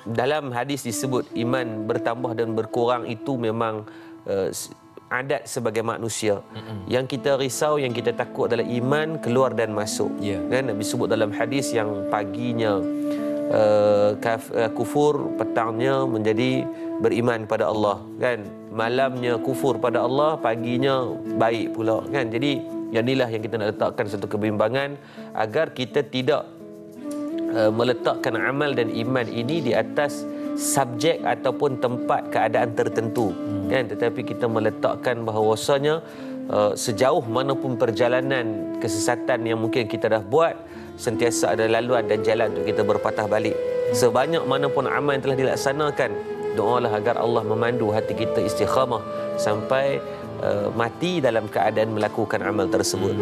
dalam hadis disebut iman bertambah dan berkurang itu memang adat sebagai manusia. Yang kita risau, yang kita takut adalah iman keluar dan masuk. Kan Nabi sebut dalam hadis yang paginya kufur, petangnya menjadi beriman pada Allah, kan? Malamnya kufur pada Allah, paginya baik pula, kan? Jadi inilah yang kita nak letakkan satu kebimbangan agar kita tidak meletakkan amal dan iman ini di atas subjek ataupun tempat keadaan tertentu, kan? Tetapi kita meletakkan bahawasanya sejauh manapun perjalanan kesesatan yang mungkin kita dah buat, sentiasa ada laluan dan jalan untuk kita berpatah balik. Sebanyak manapun amal yang telah dilaksanakan, doalah agar Allah memandu hati kita istiqamah sampai mati dalam keadaan melakukan amal tersebut.